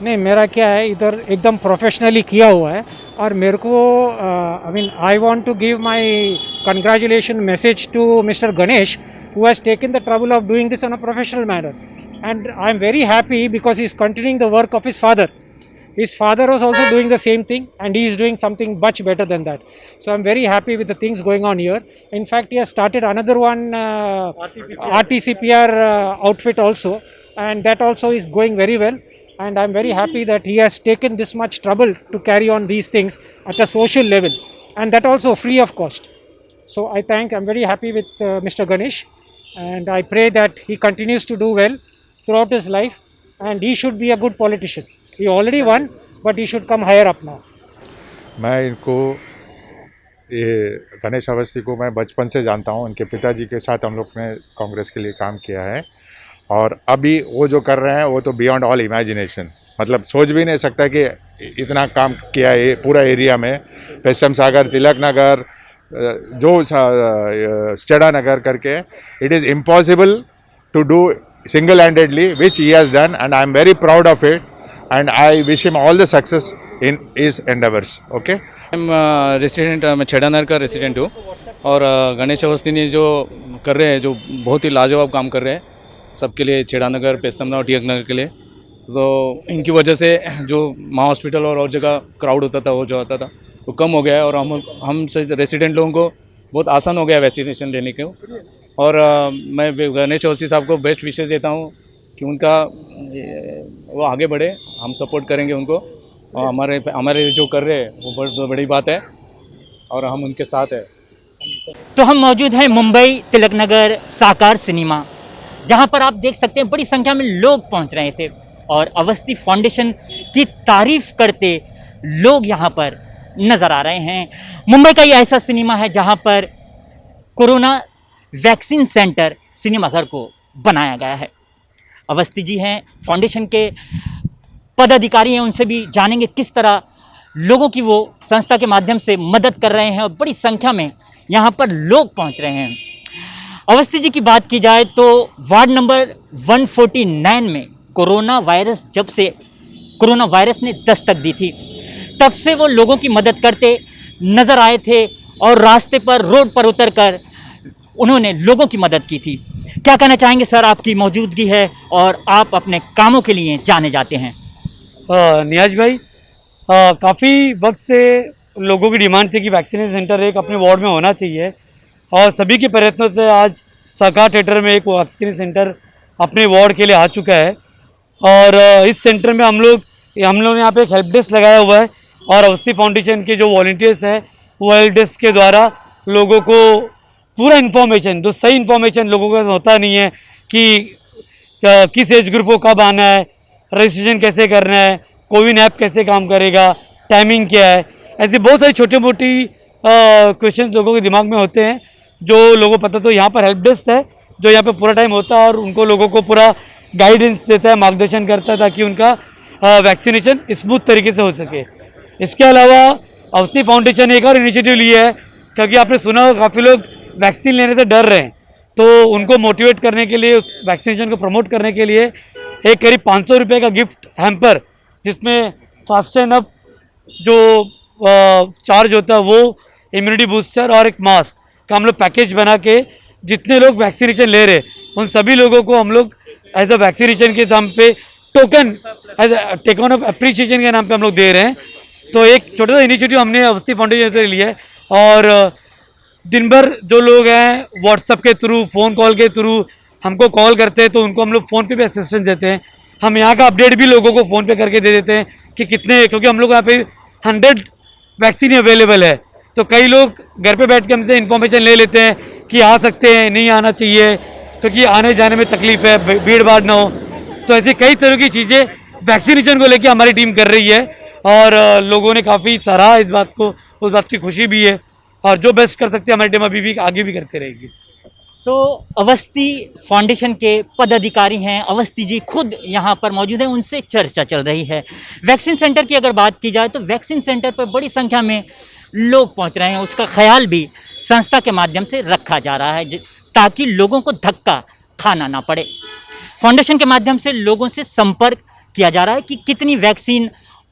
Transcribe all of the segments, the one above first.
नहीं, मेरा क्या है, इधर एकदम प्रोफेशनली किया हुआ है। और मेरे को I want to give my congratulation message to mister Ganesh, who has taken the trouble of doing this on a professional manner. And I am very happy because he is continuing the work of his father. His father was also doing the same thing, and he is doing something much better than that. So I'm very happy with the things going on here. In fact, he has started another one, RTCPR outfit also, and that also is going very well. And I'm very happy that he has taken this much trouble to carry on these things at a social level, and that also free of cost. So I'm very happy with Mr. Ganesh, and I pray that he continues to do well throughout his life, and he should be a good politician. He already won, but he should come higher up now. मैं इनको ये गणेश अवस्थी को मैं बचपन से जानता हूँ। उनके पिताजी के साथ हम लोग ने कांग्रेस के लिए काम किया है, और अभी वो जो कर रहे हैं वो तो बियॉन्ड ऑल इमेजिनेशन। मतलब सोच भी नहीं सकता कि इतना काम किया है पूरा एरिया में, पेशम सागर, तिलक नगर, जो चड़ा नगर करके। It is impossible to do single handedly which he has done, and I am very proud of it, and I wish him all the success in his endeavours. Okay, resident, मैं चड़ा नगर का resident हूँ, और गणेश अवस्थी ने जो कर रहे हैं, जो बहुत ही लाजवाब काम कर रहे हैं सबके लिए, चड़ा नगर, पेस्तमना और टिलक नगर के लिए। तो इनकी वजह से जो माँ हॉस्पिटल और जगह क्राउड होता था, वो जो आता था वो कम हो गया है, और हम से रेसिडेंट लोगों को बहुत आसान हो गया वैक्सीनेशन लेने के। और मैं गणेश अवस्थी साहब को बेस्ट विशेष देता हूँ कि उनका वो आगे बढ़े, हम सपोर्ट करेंगे उनको, और हमारे जो कर रहे हैं वो बहुत बड़ी बात है, और हम उनके साथ हैं। तो हम मौजूद हैं मुंबई तिलक नगर साकार सिनेमा, जहां पर आप देख सकते हैं बड़ी संख्या में लोग पहुंच रहे थे, और अवस्थी फाउंडेशन की तारीफ करते लोग यहां पर नज़र आ रहे हैं। मुंबई का ये ऐसा सिनेमा है जहां पर कोरोना वैक्सीन सेंटर सिनेमा घर को बनाया गया है। अवस्थी जी हैं, फाउंडेशन के पदाधिकारी हैं, उनसे भी जानेंगे किस तरह लोगों की वो संस्था के माध्यम से मदद कर रहे हैं, और बड़ी संख्या में यहाँ पर लोग पहुँच रहे हैं। अवस्थी जी की बात की जाए तो वार्ड नंबर 149 में जब से कोरोना वायरस ने दस्तक दी थी, तब से वो लोगों की मदद करते नज़र आए थे, और रास्ते पर, रोड पर उतरकर उन्होंने लोगों की मदद की थी। क्या कहना चाहेंगे सर, आपकी मौजूदगी है और आप अपने कामों के लिए जाने जाते हैं। नियाज भाई, काफ़ी वक्त से लोगों की डिमांड थी कि वैक्सीनेशन सेंटर एक अपने वार्ड में होना चाहिए, और सभी के प्रयत्नों से आज साकार थिएटर में एक वैक्सीनेशन सेंटर अपने वार्ड के लिए आ चुका है। और इस सेंटर में हम लोग ने यहाँ पे एक हेल्प डेस्क लगाया हुआ है, और अवस्थी फाउंडेशन के जो वॉलंटियर्स हैं वो हेल्प डेस्क के द्वारा लोगों को पूरा इन्फॉर्मेशन, जो सही इन्फॉर्मेशन लोगों का होता नहीं है कि किस एज ग्रुप को कब आना है, रजिस्ट्रेशन कैसे करना है, कोविन ऐप कैसे काम करेगा, टाइमिंग क्या है, ऐसी बहुत सारी छोटी मोटी क्वेश्चन लोगों के दिमाग में होते हैं जो लोगों को पता। तो यहाँ पर हेल्प डेस्क है जो यहाँ पे पूरा टाइम होता है, और उनको लोगों को पूरा गाइडेंस देता है, मार्गदर्शन करता है, ताकि उनका वैक्सीनेशन स्मूथ तरीके से हो सके। इसके अलावा अवस्थी फाउंडेशन एक और इनिशिएटिव लिया है, क्योंकि आपने सुना हो काफ़ी लोग वैक्सीन लेने से डर रहे हैं, तो उनको मोटिवेट करने के लिए, उस वैक्सीनेशन को प्रमोट करने के लिए एक करीब 500 रुपये का गिफ्ट हैम्पर, जिसमें फास्ट एंड अप जो चार्ज होता है वो, इम्यूनिटी बूस्टर और एक मास्क का हम लोग पैकेज बना के जितने लोग वैक्सीनेशन ले रहे उन सभी लोगों को हम लोग एज अ वैक्सीनेशन के नाम पे token, as taken of appreciation के नाम पे हम लोग दे रहे हैं। तो एक छोटा सा इनिशिएटिव हमने अवस्थी फाउंडेशन से लिया है, और दिन भर जो लोग हैं व्हाट्सएप के थ्रू, फ़ोन कॉल के थ्रू हमको कॉल करते हैं, तो उनको हम लोग फ़ोन पे भी असिस्टेंस देते हैं। हम यहाँ का अपडेट भी लोगों को फ़ोन पे करके दे देते हैं कि कितने, क्योंकि हम लोग यहाँ पे 100 वैक्सीन अवेलेबल है, तो कई लोग घर पे बैठ के हमसे इन्फॉर्मेशन ले लेते हैं कि आ सकते हैं, नहीं आना चाहिए, क्योंकि आने जाने में तकलीफ है, भीड़ भाड़ ना हो। तो ऐसी कई तरह की चीज़ें वैक्सीनेशन को लेकर हमारी टीम कर रही है, और लोगों ने काफ़ी सराहा इस बात को, उस बात की खुशी भी है, और जो बेस्ट कर सकते हैं हमारी टीम अभी भी आगे भी करते रहेगी। तो अवस्थी फाउंडेशन के पदाधिकारी हैं, अवस्थी जी खुद यहाँ पर मौजूद हैं, उनसे चर्चा चल रही है। वैक्सीन सेंटर की अगर बात की जाए तो वैक्सीन सेंटर पर बड़ी संख्या में लोग पहुँच रहे हैं, उसका ख्याल भी संस्था के माध्यम से रखा जा रहा है ताकि लोगों को धक्का खाना ना पड़े। फाउंडेशन के माध्यम से लोगों से संपर्क किया जा रहा है कि कितनी वैक्सीन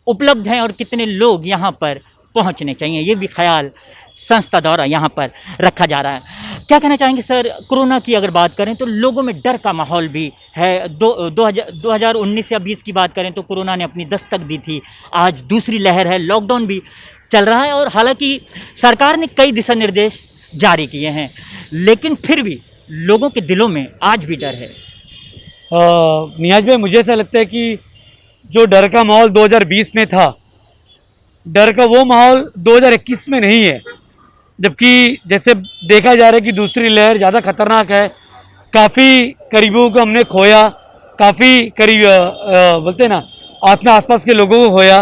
उपलब्ध हैं और कितने लोग यहाँ पर पहुँचने चाहिए, ये भी ख्याल संस्था द्वारा यहाँ पर रखा जा रहा है। क्या कहना चाहेंगे सर, कोरोना की अगर बात करें तो लोगों में डर का माहौल भी है। 2019 या 20 की बात करें तो कोरोना ने अपनी दस्तक दी थी, आज दूसरी लहर है, लॉकडाउन भी चल रहा है और हालांकि सरकार ने कई दिशा निर्देश जारी किए हैं, लेकिन फिर भी लोगों के दिलों में आज भी डर है। नियाज भाई, मुझे ऐसा लगता है कि जो डर का माहौल 2020 में था, डर का वो माहौल 2021 में नहीं है। जबकि जैसे देखा जा रहा है कि दूसरी लहर ज़्यादा खतरनाक है, काफ़ी करीबों को हमने खोया, काफ़ी करीब बोलते हैं ना, अपने आसपास के लोगों को खोया।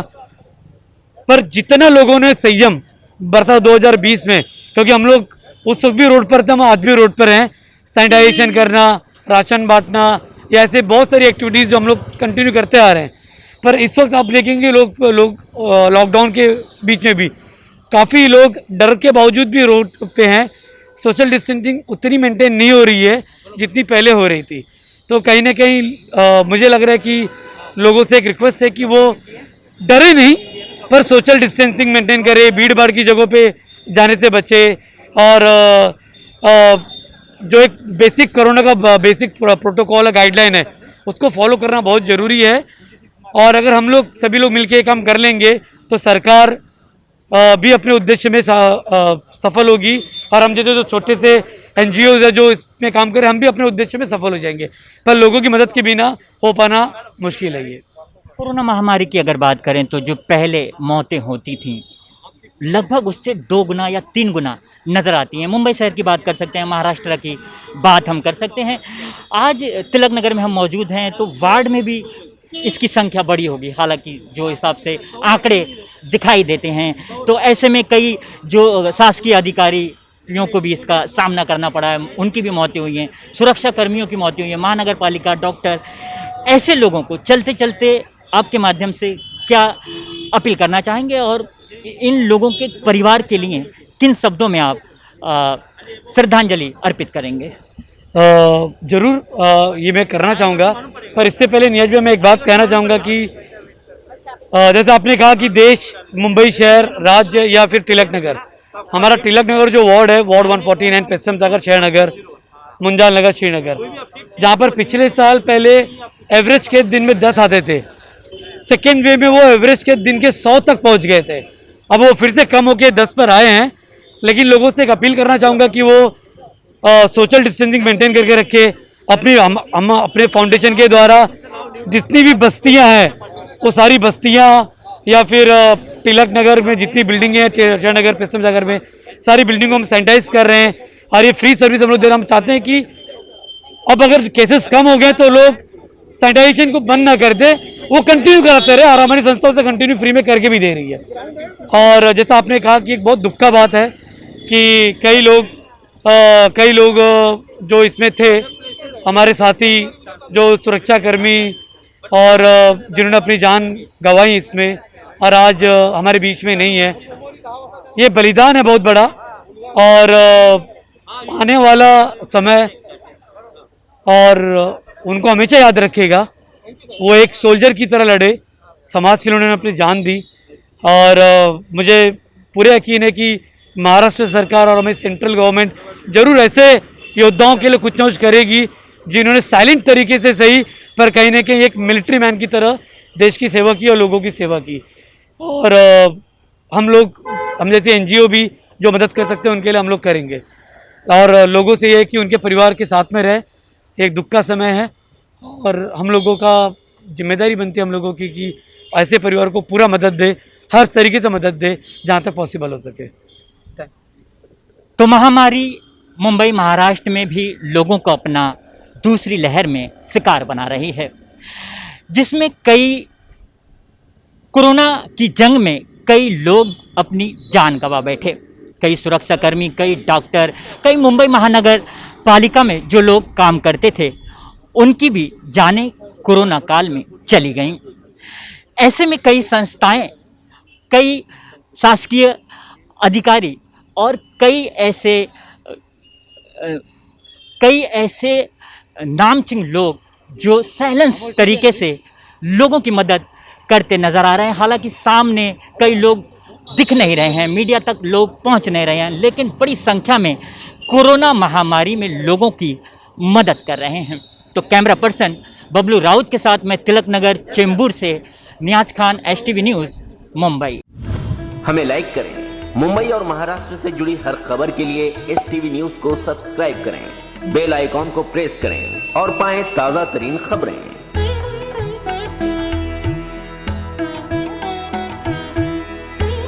पर जितना लोगों ने संयम बरता 2020 में, क्योंकि हम लोग उस वक्त भी रोड पर थे, हम आज भी रोड पर हैं, सैनिटाइजेशन करना, राशन बांटना, या ऐसे बहुत सारी एक्टिविटीज़ जो हम लोग कंटिन्यू करते आ रहे हैं। पर इस वक्त आप देखेंगे लोग लॉकडाउन के बीच में भी काफ़ी लोग डर के बावजूद भी रोड पे हैं। सोशल डिस्टेंसिंग उतनी मेंटेन नहीं हो रही है जितनी पहले हो रही थी। तो कहीं ना कहीं मुझे लग रहा है कि लोगों से एक रिक्वेस्ट है कि वो डरे नहीं, पर सोशल डिस्टेंसिंग मेंटेन करे, भीड़ भाड़ की जगहों पे जाने से बचे, और जो एक बेसिक कोरोना का बेसिक प्रोटोकॉल गाइडलाइन है उसको फॉलो करना बहुत ज़रूरी है। और अगर हम लोग सभी लोग मिलकर ये काम कर लेंगे तो सरकार भी अपने उद्देश्य में सफल होगी, और हम जैसे जो छोटे से NGOs है जो इसमें काम करें, हम भी अपने उद्देश्य में सफल हो जाएंगे। पर लोगों की मदद के बिना हो पाना मुश्किल है। ये कोरोना महामारी की अगर बात करें तो जो पहले मौतें होती थीं लगभग उससे 2 गुना या 3 गुना नज़र आती हैं। मुंबई शहर की बात कर सकते हैं, महाराष्ट्र की बात हम कर सकते हैं। आज तिलक नगर में हम मौजूद हैं तो वार्ड में भी इसकी संख्या बड़ी होगी, हालांकि जो हिसाब से आंकड़े दिखाई देते हैं। तो ऐसे में कई जो शासकीय अधिकारियों को भी इसका सामना करना पड़ा है, उनकी भी मौतें हुई हैं, सुरक्षा कर्मियों की मौतें हुई हैं, महानगर पालिका, डॉक्टर, ऐसे लोगों को चलते चलते आपके माध्यम से क्या अपील करना चाहेंगे और इन लोगों के परिवार के लिए किन शब्दों में आप श्रद्धांजलि अर्पित करेंगे? जरूर ये मैं करना चाहूँगा, पर इससे पहले नीरज भाई मैं एक बात कहना चाहूँगा कि जैसे आपने कहा कि देश, मुंबई शहर, राज्य या फिर तिलक नगर, हमारा तिलक नगर जो वार्ड है, वार्ड 149, पश्चिम सागर, शहरनगर, मुंजाल नगर, श्रीनगर, जहाँ पर पिछले साल पहले एवरेज के दिन में 10 आते थे, सेकेंड वेव में वो एवरेज के दिन के 100 तक पहुँच गए थे। अब वो फिर से कम होकर 10 पर आए हैं। लेकिन लोगों से एक अपील करना चाहूँगा कि वो सोशल डिस्टेंसिंग मेंटेन करके रखे। हम अपने फाउंडेशन के द्वारा जितनी भी बस्तियां हैं वो सारी बस्तियां, या फिर तिलक नगर में जितनी बिल्डिंग है, शहरनगर, पश्चिम सागर में सारी बिल्डिंगों में सैनिटाइज कर रहे हैं, और ये फ्री सर्विस हम लोग दे रहे हैं। हम चाहते हैं कि अब अगर केसेस कम हो गए तो लोग सैनिटाइजेशन को बंद ना कर दे, वो कंटिन्यू कराते रहे, और हमारी संस्थाओं से कंटिन्यू फ्री में करके भी दे रही है। और जैसा आपने कहा कि एक बहुत दुख का बात है कि कई लोग जो इसमें थे, हमारे साथी जो सुरक्षाकर्मी और जिन्होंने अपनी जान गंवाई इसमें, और आज हमारे बीच में नहीं है। ये बलिदान है बहुत बड़ा, और आने वाला समय और उनको हमेशा याद रखेगा। वो एक सोल्जर की तरह लड़े, समाज के लिए उन्होंने अपनी जान दी, और मुझे पूरे यकीन है कि महाराष्ट्र सरकार और हमें सेंट्रल गवर्नमेंट जरूर ऐसे योद्धाओं के लिए कुछ न कुछ करेगी जिन्होंने साइलेंट तरीके से सही, पर कहीं ना कहीं एक मिलिट्री मैन की तरह देश की सेवा की और लोगों की सेवा की। और हम जैसे NGO भी जो मदद कर सकते हैं उनके लिए हम लोग करेंगे। और लोगों से ये है कि उनके परिवार के साथ में रहे। एक दुख का समय है और हम लोगों का जिम्मेदारी बनती है हम लोगों की कि ऐसे परिवार को पूरा मदद दे, हर तरीके से मदद दे जहाँ तक पॉसिबल हो सके। तो महामारी मुंबई, महाराष्ट्र में भी लोगों को अपना दूसरी लहर में शिकार बना रही है, जिसमें कई कोरोना की जंग में कई लोग अपनी जान गंवा बैठे। कई सुरक्षाकर्मी, कई डॉक्टर, कई मुंबई महानगर पालिका में जो लोग काम करते थे, उनकी भी जानें कोरोना काल में चली गईं। ऐसे में कई संस्थाएं, कई शासकीय अधिकारी और कई ऐसे नामचीन लोग जो साइलेंस तरीके से लोगों की मदद करते नजर आ रहे हैं। हालांकि सामने कई लोग दिख नहीं रहे हैं, मीडिया तक लोग पहुंच नहीं रहे हैं, लेकिन बड़ी संख्या में कोरोना महामारी में लोगों की मदद कर रहे हैं। तो कैमरा पर्सन बबलू राउत के साथ मैं तिलक नगर चेंबूर से नियाज खान, STV न्यूज़, मुंबई। हमें लाइक करें। मुंबई और महाराष्ट्र से जुड़ी हर खबर के लिए STV न्यूज़ को सब्सक्राइब करें, बेल आइकॉन को प्रेस करें और पाएं ताज़ा तरीन खबरें।